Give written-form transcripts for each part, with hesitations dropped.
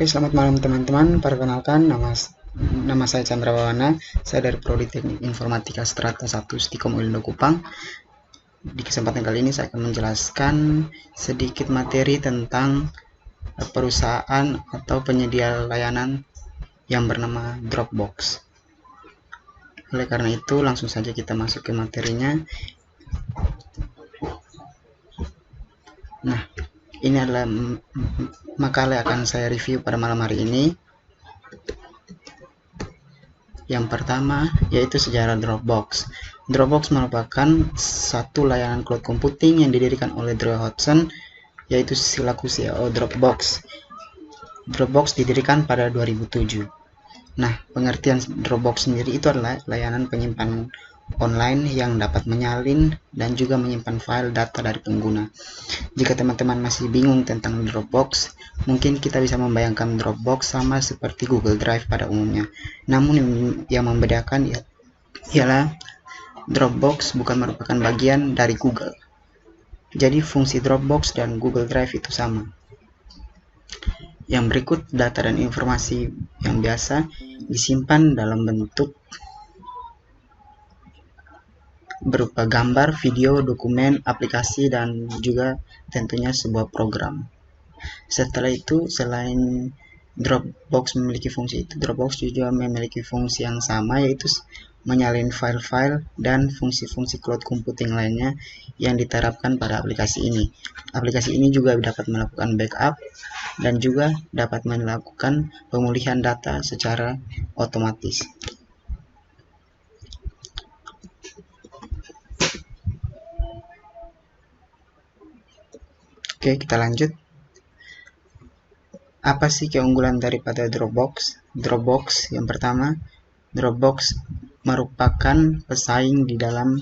Oke, selamat malam teman-teman. Perkenalkan, nama saya Chandra Wawana. Saya dari Prodi Teknik Informatika Strata 1 Stikom Ulindo Kupang. Di kesempatan kali ini saya akan menjelaskan sedikit materi tentang perusahaan atau penyedia layanan yang bernama Dropbox. Oleh karena itu, langsung saja kita masuk ke materinya. Nah, ini adalah makalah yang akan saya review pada malam hari ini. Yang pertama yaitu sejarah Dropbox. Dropbox merupakan satu layanan cloud computing yang didirikan oleh Drew Hodgson, yaitu selaku CEO Dropbox. Dropbox didirikan pada 2007. Nah, pengertian Dropbox sendiri itu adalah layanan penyimpanan online yang dapat menyalin dan juga menyimpan file data dari pengguna. Jika teman-teman masih bingung tentang Dropbox, mungkin kita bisa membayangkan Dropbox sama seperti Google Drive pada umumnya. Namun yang membedakan ialah Dropbox bukan merupakan bagian dari Google. Jadi fungsi Dropbox dan Google Drive itu sama. Yang berikut data dan informasi yang biasa disimpan dalam bentuk berupa gambar, video, dokumen, aplikasi, dan juga tentunya sebuah program. Setelah itu, selain Dropbox memiliki fungsi itu, Dropbox juga memiliki fungsi yang sama, yaitu menyalin file-file dan fungsi-fungsi cloud computing lainnya yang diterapkan pada aplikasi ini. Aplikasi ini juga dapat melakukan backup dan juga dapat melakukan pemulihan data secara otomatis. Oke, kita lanjut. Apa sih keunggulan daripada Dropbox? Dropbox yang pertama, Dropbox merupakan pesaing di dalam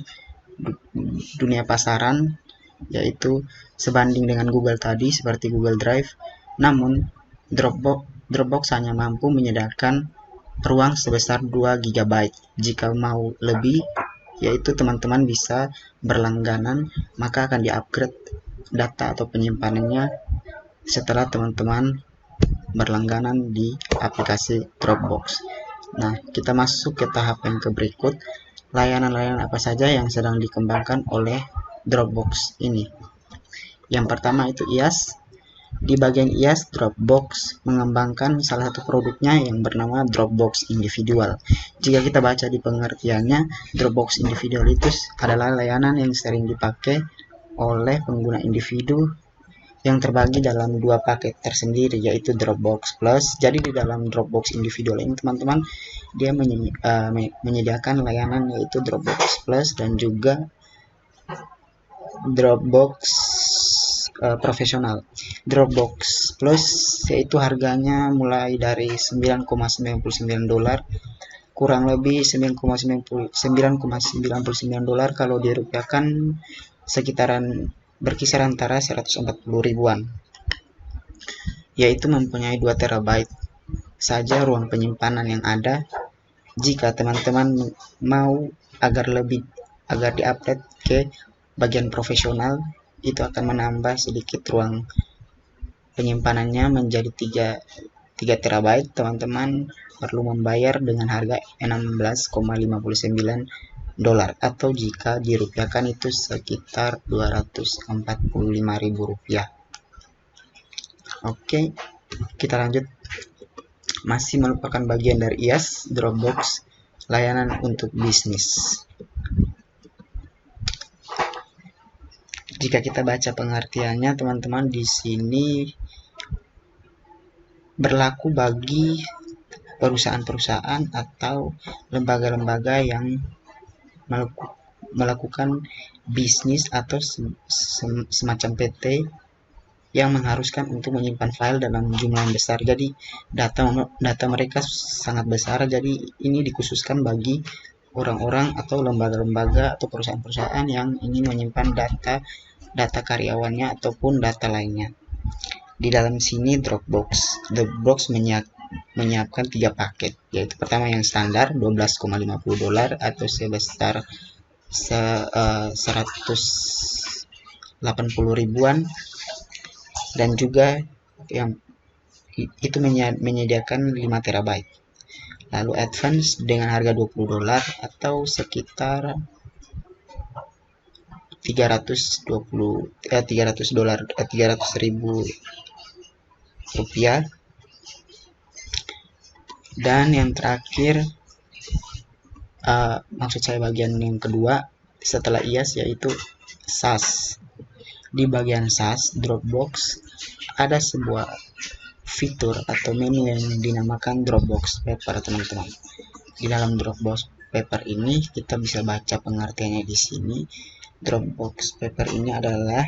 dunia pasaran, yaitu sebanding dengan Google tadi seperti Google Drive. Namun, Dropbox hanya mampu menyediakan ruang sebesar 2 GB. Jika mau lebih, yaitu teman-teman bisa berlangganan, maka akan di-upgrade data atau penyimpanannya setelah teman-teman berlangganan di aplikasi Dropbox. Nah, kita masuk ke tahap yang berikut. Layanan-layanan apa saja yang sedang dikembangkan oleh Dropbox ini? Yang pertama itu IaaS. Di bagian IaaS, Dropbox mengembangkan salah satu produknya yang bernama Dropbox Individual. Jika kita baca di pengertiannya, Dropbox Individual itu adalah layanan yang sering dipakai oleh pengguna individu yang terbagi dalam dua paket tersendiri, yaitu Dropbox Plus. Jadi di dalam Dropbox Individual ini teman-teman dia menyediakan layanan yaitu Dropbox Plus dan juga Dropbox Profesional. Dropbox Plus yaitu harganya mulai dari $9,99, kurang lebih $9,99 kalau dirupiahkan berkisar antara 140 ribuan, yaitu mempunyai 2 TB saja ruang penyimpanan yang ada. Jika teman-teman mau agar di-upgrade ke bagian profesional, itu akan menambah sedikit ruang penyimpanannya menjadi 3 TB. Teman-teman perlu membayar dengan harga $16,59 atau jika dirupiahkan itu sekitar Rp245.000. Oke, kita lanjut. Masih merupakan bagian dari IaaS, Dropbox layanan untuk bisnis. Jika kita baca pengertiannya, teman-teman, di sini berlaku bagi perusahaan-perusahaan atau lembaga-lembaga yang melakukan bisnis atau semacam PT yang mengharuskan untuk menyimpan file dalam jumlah yang besar. Jadi data mereka sangat besar, jadi ini dikhususkan bagi orang-orang atau lembaga-lembaga atau perusahaan-perusahaan yang ingin menyimpan data karyawannya ataupun data lainnya. Di dalam sini Dropbox menyiapkan 3 paket, yaitu pertama yang standar $12,50 atau sebesar 180 ribuan, dan juga yang itu menyediakan 5 TB. Lalu Advance dengan harga $20 atau sekitar 300 ribu rupiah. Dan yang terakhir, maksud saya bagian yang kedua setelah IaaS, yaitu SaaS. Di bagian SaaS Dropbox ada sebuah fitur atau menu yang dinamakan Dropbox Paper, teman-teman. Di dalam Dropbox Paper ini kita bisa baca pengertiannya di sini. Dropbox Paper ini adalah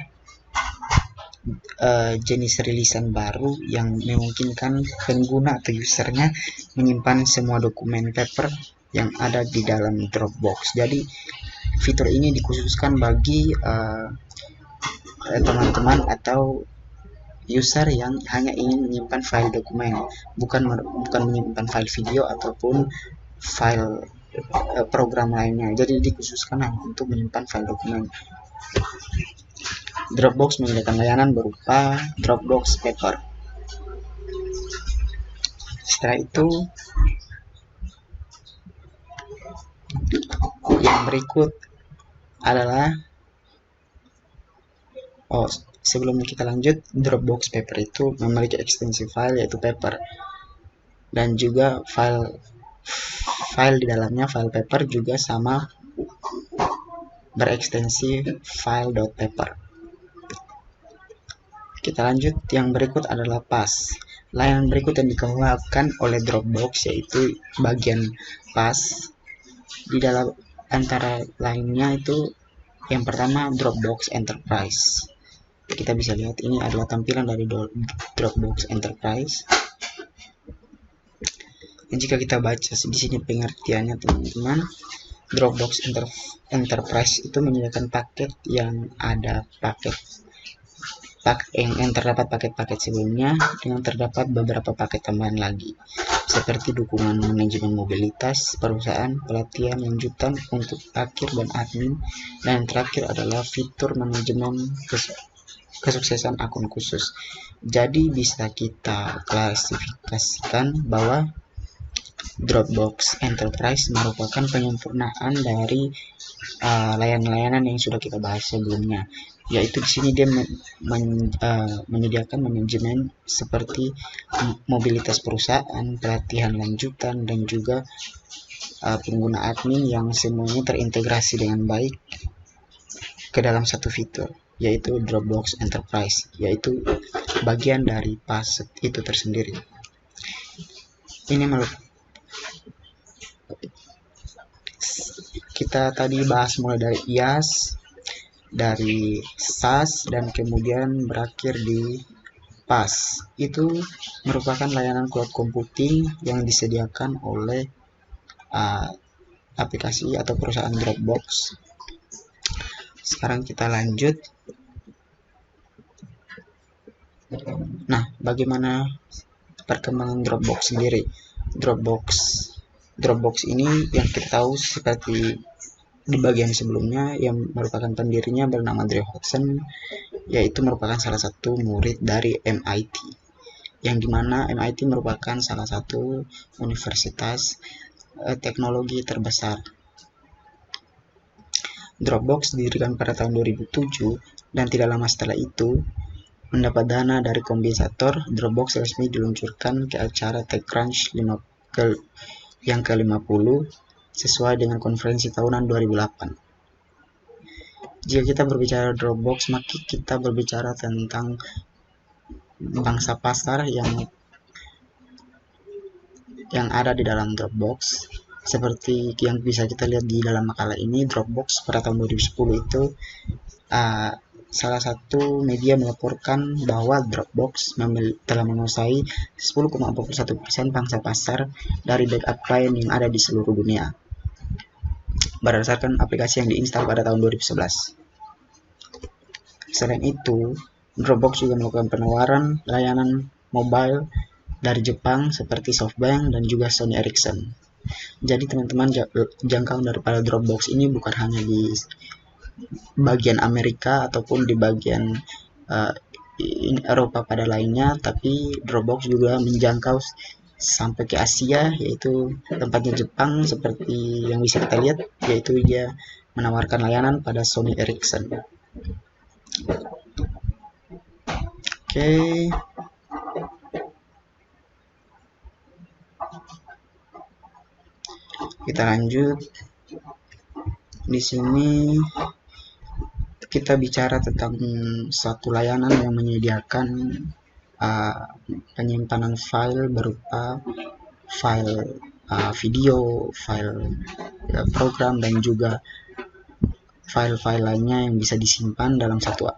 jenis rilisan baru yang memungkinkan pengguna atau usernya menyimpan semua dokumen paper yang ada di dalam Dropbox. Jadi fitur ini dikhususkan bagi teman-teman atau user yang hanya ingin menyimpan file dokumen, bukan menyimpan file video ataupun file program lainnya. Jadi dikhususkan untuk menyimpan file dokumen. Dropbox menyediakan layanan berupa Dropbox Paper. Setelah itu, yang berikut adalah sebelum kita lanjut, Dropbox Paper itu memiliki ekstensi file yaitu paper, dan juga file di dalamnya, file paper juga sama berekstensi file.paper. Kita lanjut, yang berikut adalah PAS. Layanan berikut yang dikeluarkan oleh Dropbox yaitu bagian PAS. Di dalam antara lainnya itu yang pertama Dropbox Enterprise. Kita bisa lihat ini adalah tampilan dari Dropbox Enterprise. Dan jika kita baca di sini pengertiannya, teman-teman, Dropbox Enterprise itu menyediakan paket yang ada yang terdapat paket-paket sebelumnya dengan terdapat beberapa paket tambahan lagi, seperti dukungan manajemen mobilitas perusahaan, pelatihan lanjutan untuk akhir dan admin, dan yang terakhir adalah fitur manajemen kesuksesan akun khusus. Jadi bisa kita klasifikasikan bahwa Dropbox Enterprise merupakan penyempurnaan dari layanan-layanan yang sudah kita bahas sebelumnya, yaitu di sini dia menyediakan manajemen seperti mobilitas perusahaan, pelatihan lanjutan, dan juga pengguna admin yang semuanya terintegrasi dengan baik ke dalam satu fitur, yaitu Dropbox Enterprise, yaitu bagian dari PAS itu tersendiri. Ini kita tadi bahas mulai dari IaaS, dari SaaS, dan kemudian berakhir di PAS. Itu merupakan layanan cloud computing yang disediakan oleh aplikasi atau perusahaan Dropbox. Sekarang kita lanjut. Nah, bagaimana perkembangan Dropbox sendiri? Dropbox ini yang kita tahu seperti di bagian sebelumnya, yang merupakan pendirinya bernama Drew Houston, yaitu merupakan salah satu murid dari MIT, yang dimana MIT merupakan salah satu universitas teknologi terbesar. Dropbox didirikan pada tahun 2007 dan tidak lama setelah itu mendapat dana dari kompensator. Dropbox resmi diluncurkan ke acara TechCrunch yang ke-50 sesuai dengan konferensi tahunan 2008. Jika kita berbicara Dropbox, maka kita berbicara tentang bangsa pasar yang ada di dalam Dropbox. Seperti yang bisa kita lihat di dalam makalah ini, Dropbox pada tahun 2010 itu salah satu media melaporkan bahwa Dropbox telah menguasai 10,41% pangsa pasar dari backup klien yang ada di seluruh dunia, berdasarkan aplikasi yang diinstal pada tahun 2011. Selain itu, Dropbox juga melakukan penawaran layanan mobile dari Jepang seperti SoftBank dan juga Sony Ericsson. Jadi teman-teman, jangkauan daripada Dropbox ini bukan hanya di bagian Amerika ataupun di bagian Eropa pada lainnya, tapi Dropbox juga menjangkau sampai ke Asia, yaitu tempatnya Jepang seperti yang bisa kita lihat, yaitu dia menawarkan layanan pada Sony Ericsson. Oke. Kita lanjut. Di sini kita bicara tentang satu layanan yang menyediakan penyimpanan file berupa file video, file program, dan juga file-file lainnya yang bisa disimpan dalam satu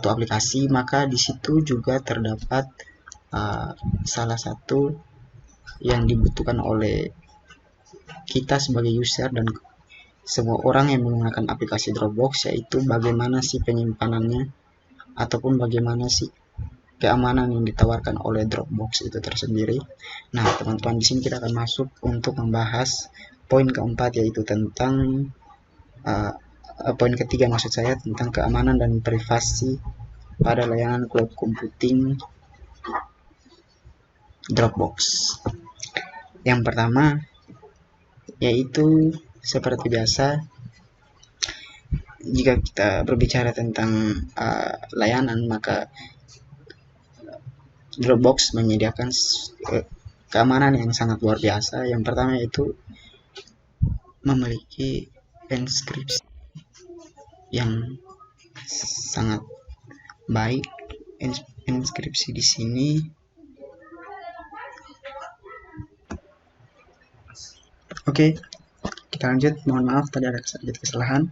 aplikasi. Maka di situ juga terdapat salah satu yang dibutuhkan oleh kita sebagai user dan semua orang yang menggunakan aplikasi Dropbox, yaitu bagaimana sih penyimpanannya ataupun bagaimana sih keamanan yang ditawarkan oleh Dropbox itu tersendiri. Nah, teman-teman, di sini kita akan masuk untuk membahas poin keempat, yaitu tentang poin ketiga maksud saya, tentang keamanan dan privasi pada layanan cloud computing Dropbox. Yang pertama yaitu seperti biasa, jika kita berbicara tentang layanan, maka Dropbox menyediakan keamanan yang sangat luar biasa. Yang pertama yaitu memiliki enkripsi yang sangat baik. Enkripsi di sini oke. Kita lanjut, mohon maaf tadi ada sedikit kesalahan.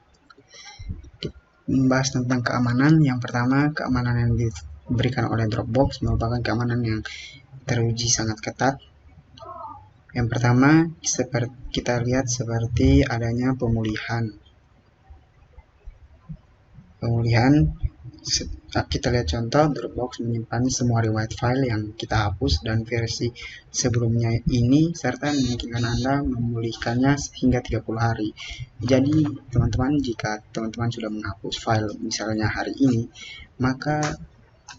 Membahas tentang keamanan. Yang pertama, keamanan yang diberikan oleh Dropbox merupakan keamanan yang teruji sangat ketat. Yang pertama, kita lihat seperti adanya pemulihan. Kita lihat contoh, Dropbox menyimpan semua riwayat file yang kita hapus dan versi sebelumnya ini, serta memungkinkan Anda memulihkannya hingga 30 hari. Jadi, teman-teman, jika teman-teman sudah menghapus file misalnya hari ini, maka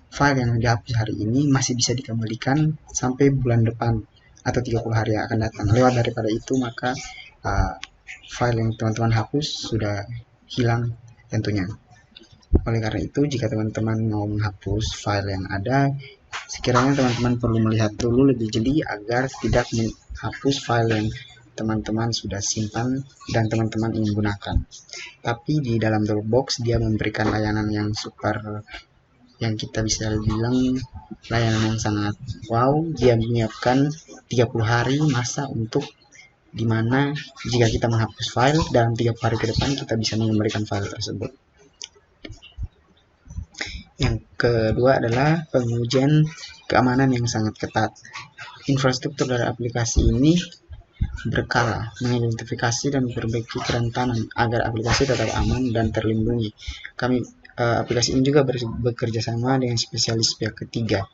file yang dihapus hari ini masih bisa dikembalikan sampai bulan depan atau 30 hari yang akan datang. Lewat daripada itu, maka file yang teman-teman hapus sudah hilang tentunya. Oleh karena itu, jika teman-teman mau menghapus file yang ada, sekiranya teman-teman perlu melihat dulu lebih jeli agar tidak menghapus file yang teman-teman sudah simpan dan teman-teman ingin gunakan. Tapi di dalam Dropbox dia memberikan layanan yang super, yang kita bisa bilang layanan yang sangat wow. Dia menyiapkan 30 hari masa untuk dimana jika kita menghapus file, dalam 30 hari ke depan kita bisa mengembalikan file tersebut. Yang kedua adalah pengujian keamanan yang sangat ketat. Infrastruktur dari aplikasi ini berkala mengidentifikasi dan memperbaiki kerentanan agar aplikasi tetap aman dan terlindungi. Aplikasi ini juga bekerja sama dengan spesialis pihak ketiga,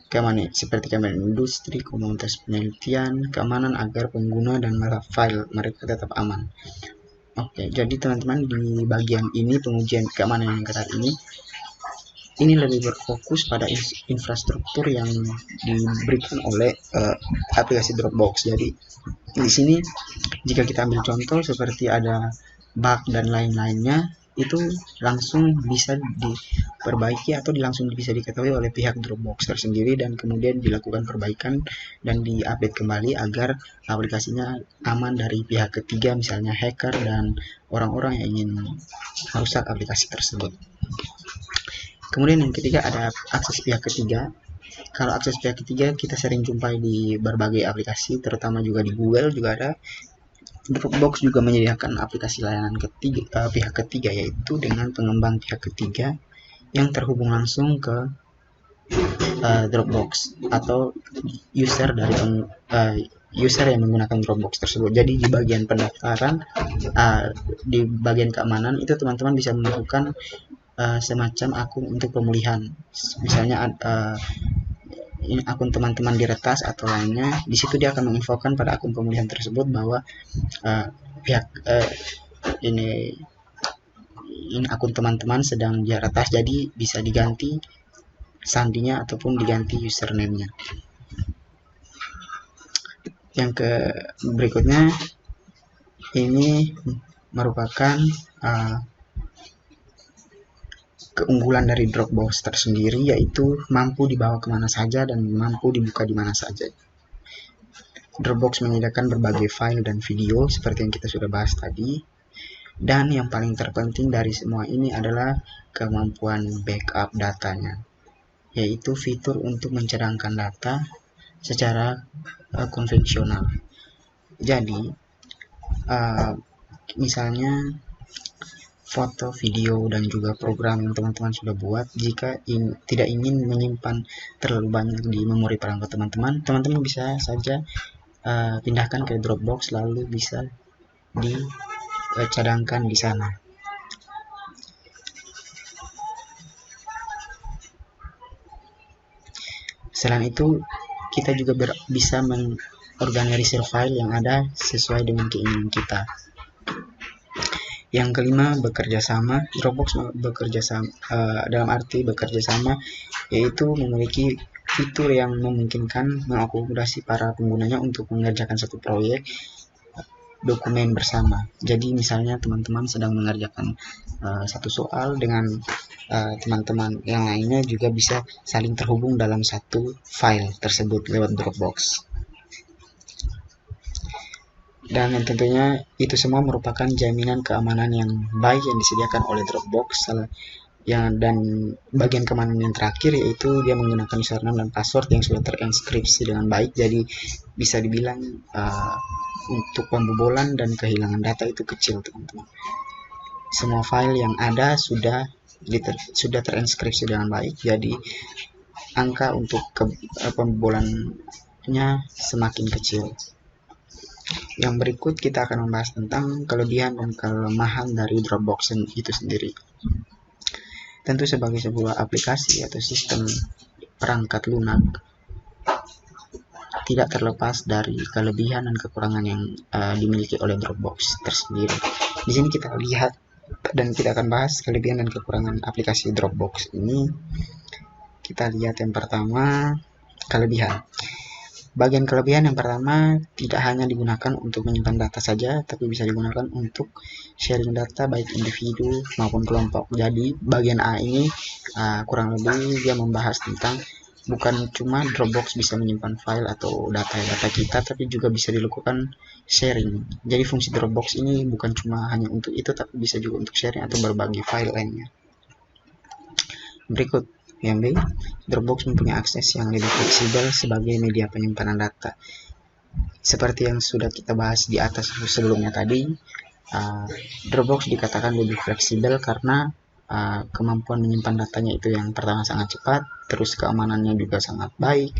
keamanan seperti keamanan industri, komunitas penelitian, keamanan agar pengguna dan file mereka tetap aman. Oke, jadi teman-teman, di bagian ini pengujian keamanan yang ketat ini lebih berfokus pada infrastruktur yang diberikan oleh aplikasi Dropbox. Jadi di sini jika kita ambil contoh seperti ada bug dan lain-lainnya, itu langsung bisa diperbaiki atau langsung bisa diketahui oleh pihak Dropbox tersendiri, dan kemudian dilakukan perbaikan dan diupdate kembali agar aplikasinya aman dari pihak ketiga, misalnya hacker dan orang-orang yang ingin merusak aplikasi tersebut. Kemudian yang ketiga ada akses pihak ketiga. Kalau akses pihak ketiga kita sering jumpai di berbagai aplikasi, terutama juga di Google juga ada. Dropbox juga menyediakan aplikasi layanan pihak ketiga, yaitu dengan pengembang pihak ketiga yang terhubung langsung ke Dropbox atau user yang menggunakan Dropbox tersebut. Jadi di bagian pendaftaran, di bagian keamanan itu teman-teman bisa melakukan semacam akun untuk pemulihan. Misalnya ini akun teman-teman diretas atau lainnya, di situ dia akan menginfokan pada akun pemulihan tersebut bahwa pihak ini akun teman-teman sedang di atas, jadi bisa diganti sandinya ataupun diganti username-nya. Yang berikutnya ini merupakan keunggulan dari Dropbox tersendiri, yaitu mampu dibawa kemana saja dan mampu dibuka di mana saja. Dropbox menyediakan berbagai file dan video seperti yang kita sudah bahas tadi. Dan yang paling terpenting dari semua ini adalah kemampuan backup datanya, yaitu fitur untuk mencadangkan data secara konvensional. Jadi, misalnya foto, video, dan juga program yang teman-teman sudah buat, jika tidak ingin menyimpan terlalu banyak di memori perangkat teman-teman bisa saja pindahkan ke Dropbox, lalu bisa dicadangkan di sana. Selain itu, kita juga bisa mengorganisir file yang ada sesuai dengan keinginan kita. Yang kelima, bekerja sama. Dropbox bekerja sama dalam arti bekerja sama, yaitu memiliki fitur yang memungkinkan mengakomodasi para penggunanya untuk mengerjakan satu proyek dokumen bersama. Jadi misalnya teman-teman sedang mengerjakan satu soal dengan teman-teman yang lainnya juga bisa saling terhubung dalam satu file tersebut lewat Dropbox. Dan tentunya itu semua merupakan jaminan keamanan yang baik yang disediakan oleh Dropbox. Dan bagian keamanan yang terakhir yaitu dia menggunakan username dan password yang sudah terenkripsi dengan baik. Jadi bisa dibilang untuk pembobolan dan kehilangan data itu kecil, teman-teman. Semua file yang ada sudah terenkripsi dengan baik, jadi angka untuk pembobolannya semakin kecil. Yang berikut kita akan membahas tentang kelebihan dan kelemahan dari Dropbox itu sendiri. Tentu sebagai sebuah aplikasi atau sistem perangkat lunak, tidak terlepas dari kelebihan dan kekurangan yang dimiliki oleh Dropbox tersendiri. Di sini kita lihat dan kita akan bahas kelebihan dan kekurangan aplikasi Dropbox ini. Kita lihat yang pertama, kelebihan. Bagian kelebihan yang pertama, tidak hanya digunakan untuk menyimpan data saja, tapi bisa digunakan untuk sharing data baik individu maupun kelompok. Jadi bagian A ini kurang lebih dia membahas tentang bukan cuma Dropbox bisa menyimpan file atau data kita, tapi juga bisa dilakukan sharing. Jadi fungsi Dropbox ini bukan cuma hanya untuk itu, tapi bisa juga untuk sharing atau berbagi file lainnya. Berikut yang B, Dropbox mempunyai akses yang lebih fleksibel sebagai media penyimpanan data. Seperti yang sudah kita bahas di atas sebelumnya tadi, Dropbox dikatakan lebih fleksibel karena kemampuan menyimpan datanya itu yang pertama sangat cepat, terus keamanannya juga sangat baik,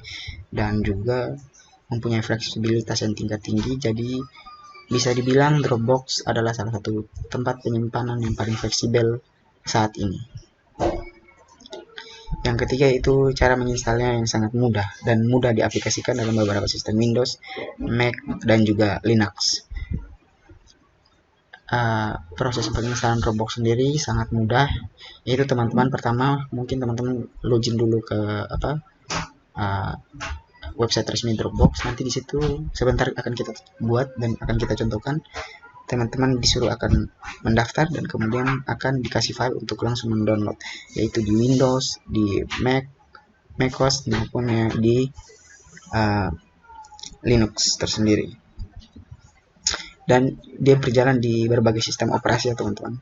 dan juga mempunyai fleksibilitas yang tingkat tinggi. Jadi bisa dibilang Dropbox adalah salah satu tempat penyimpanan yang paling fleksibel saat ini. Yang ketiga itu cara menginstalnya yang sangat mudah dan mudah diaplikasikan dalam beberapa sistem Windows, Mac, dan juga Linux. Proses penginstalan Dropbox sendiri sangat mudah, yaitu teman-teman pertama mungkin teman-teman login dulu ke website resmi Dropbox. Nanti di situ sebentar akan kita buat dan akan kita contohkan. Teman-teman disuruh akan mendaftar dan kemudian akan dikasih file untuk langsung mendownload, yaitu di Windows, di Mac, macOS maupun di Linux tersendiri. Dan dia berjalan di berbagai sistem operasi ya teman-teman.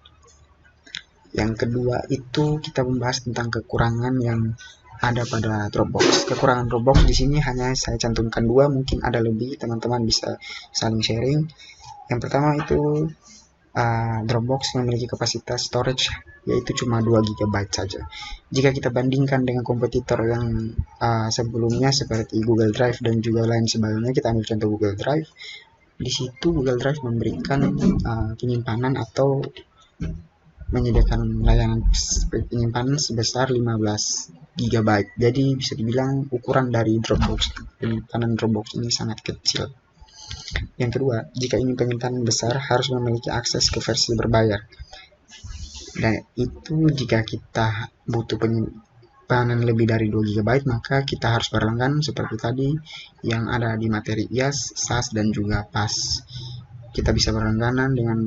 Yang kedua itu kita membahas tentang kekurangan yang ada pada Dropbox. Kekurangan Dropbox di sini hanya saya cantumkan dua, mungkin ada lebih, teman-teman bisa saling sharing. Yang pertama itu Dropbox memiliki kapasitas storage yaitu cuma 2 GB saja. Jika kita bandingkan dengan kompetitor yang sebelumnya seperti Google Drive dan juga lain sebagainya, kita ambil contoh Google Drive. Di situ Google Drive memberikan penyimpanan atau menyediakan layanan penyimpanan sebesar 15 GB. Jadi bisa dibilang ukuran dari Dropbox, penyimpanan Dropbox ini sangat kecil. Yang kedua, jika ingin penyimpanan besar harus memiliki akses ke versi berbayar. Dan itu jika kita butuh penyimpanan lebih dari 2 GB, maka kita harus berlangganan seperti tadi yang ada di materi IAS, SAS, dan juga PAS. Kita bisa berlangganan dengan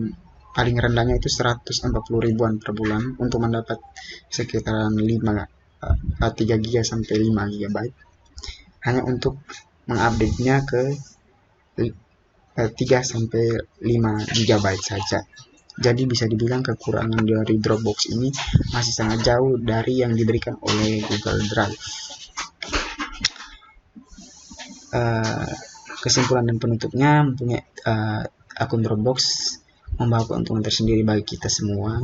paling rendahnya itu 140 ribuan per bulan untuk mendapat sekitaran 3 GB sampai 5 GB, hanya untuk mengupdate-nya ke 3 sampai 5 GB saja. Jadi bisa dibilang kekurangan dari Dropbox ini masih sangat jauh dari yang diberikan oleh Google Drive. Kesimpulan dan penutupnya, mempunyai akun Dropbox membawa keuntungan tersendiri bagi kita semua.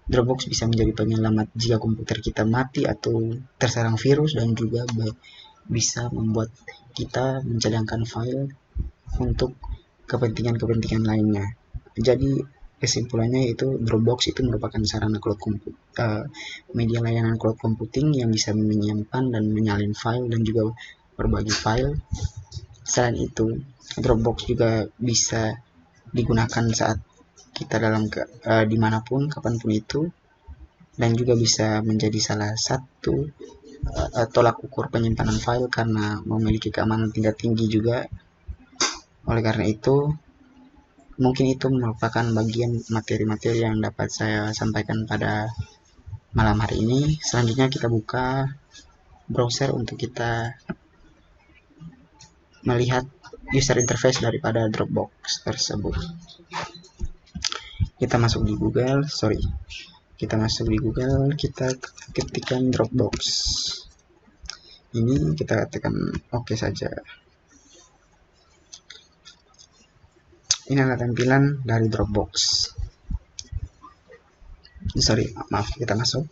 Dropbox bisa menjadi penyelamat jika komputer kita mati atau terserang virus, dan juga bisa membuat kita mencadangkan file untuk kepentingan-kepentingan lainnya. Jadi kesimpulannya itu Dropbox itu merupakan sarana cloud media layanan cloud computing yang bisa menyimpan dan menyalin file dan juga berbagi file. Selain itu, Dropbox juga bisa digunakan saat kita dimanapun, kapanpun itu, dan juga bisa menjadi salah satu tolak ukur penyimpanan file karena memiliki keamanan tingkat tinggi juga. Oleh karena itu, mungkin itu merupakan bagian materi-materi yang dapat saya sampaikan pada malam hari ini. Selanjutnya kita buka browser untuk kita melihat user interface daripada Dropbox tersebut. Kita masuk di Google, kita ketikkan Dropbox. Ini kita tekan OK saja. Ini adalah tampilan dari Dropbox. Maaf, kita masuk.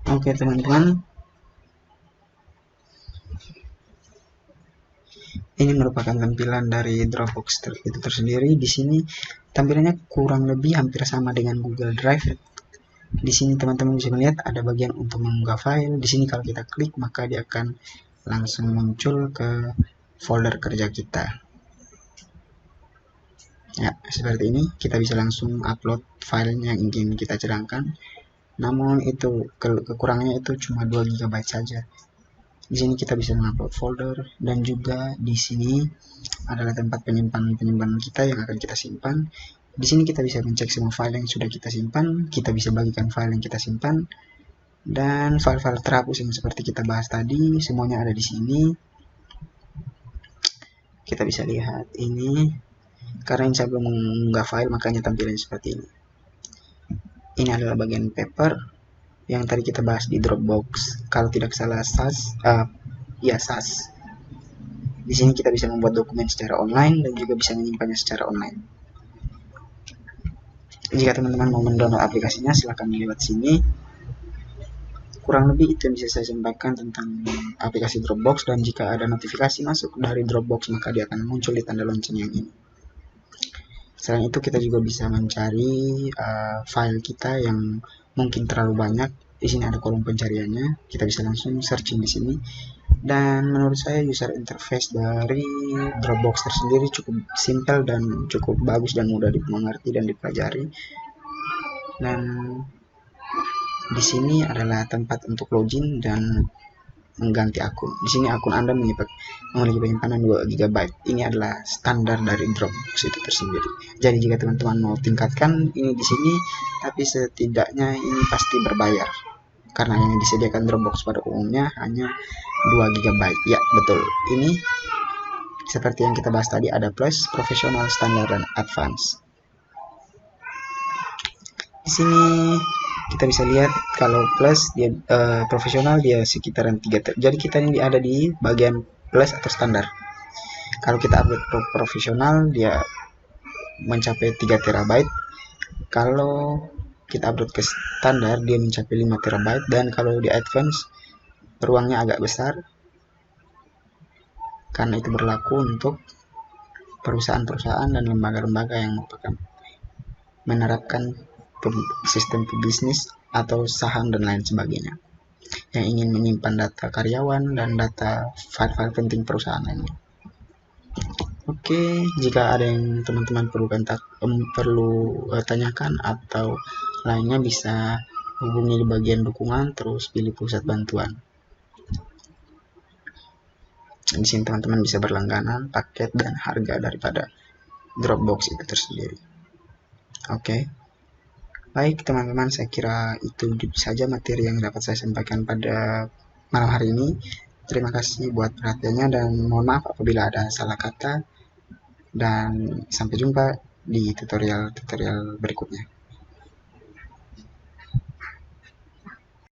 Oke teman-teman, ini merupakan tampilan dari Dropbox itu tersendiri. Di sini tampilannya kurang lebih hampir sama dengan Google Drive. Di sini teman-teman bisa melihat ada bagian untuk mengunggah file. Di sini kalau kita klik maka dia akan langsung muncul ke folder kerja kita. Ya, seperti ini. Kita bisa langsung upload file yang ingin kita cadangkan. Namun itu kekurangannya itu cuma 2 GB saja. Di sini kita bisa mengupload folder, dan juga di sini adalah tempat penyimpanan kita yang akan kita simpan. Di sini kita bisa mencek semua file yang sudah kita simpan, kita bisa bagikan file yang kita simpan, dan file-file terhapus yang seperti kita bahas tadi semuanya ada di sini. Kita bisa lihat ini, karena ini saya belum mengunggah file makanya tampilannya seperti ini. Ini adalah bagian paper yang tadi kita bahas di Dropbox. Kalau tidak salah SAS. Di sini kita bisa membuat dokumen secara online dan juga bisa menyimpannya secara online. Jika teman-teman mau mendownload aplikasinya, silahkan lewat sini. Kurang lebih itu yang bisa saya sampaikan tentang aplikasi Dropbox, dan jika ada notifikasi masuk dari Dropbox maka dia akan muncul di tanda lonceng yang ini. Selain itu kita juga bisa mencari file kita yang mungkin terlalu banyak. Di sini ada kolom pencariannya, kita bisa langsung searching di sini. Dan menurut saya user interface dari Dropbox tersendiri cukup simpel dan cukup bagus dan mudah dimengerti dan dipelajari. Dan di sini adalah tempat untuk login dan mengganti akun. Di sini akun Anda memiliki penyimpanan 2 GB. Ini adalah standar dari Dropbox itu tersendiri. Jadi jika teman-teman mau tingkatkan ini di sini, tapi setidaknya ini pasti berbayar. Karena yang disediakan Dropbox pada umumnya hanya 2 GB. Ya, betul. Ini seperti yang kita bahas tadi, ada plus, profesional, standar, dan advance. Di sini kita bisa lihat kalau plus dia profesional dia sekitaran 3 jadi kita ini ada di bagian plus atau standar. Kalau kita upload profesional dia mencapai 3 TB. Kalau kita upload ke standar dia mencapai 5 TB, dan kalau di advance ruangnya agak besar karena itu berlaku untuk perusahaan-perusahaan dan lembaga-lembaga yang menerapkan sistem pebisnis atau saham dan lain sebagainya, yang ingin menyimpan data karyawan dan data file-file penting perusahaan lainnya. Oke, jika ada yang teman-teman perlu tanyakan atau lainnya, bisa hubungi di bagian dukungan, terus pilih pusat bantuan. Di sini teman-teman bisa berlangganan paket dan harga daripada Dropbox itu tersendiri. Oke. Baik teman-teman, saya kira itu saja materi yang dapat saya sampaikan pada malam hari ini. Terima kasih buat perhatiannya dan mohon maaf apabila ada salah kata, dan sampai jumpa di tutorial berikutnya.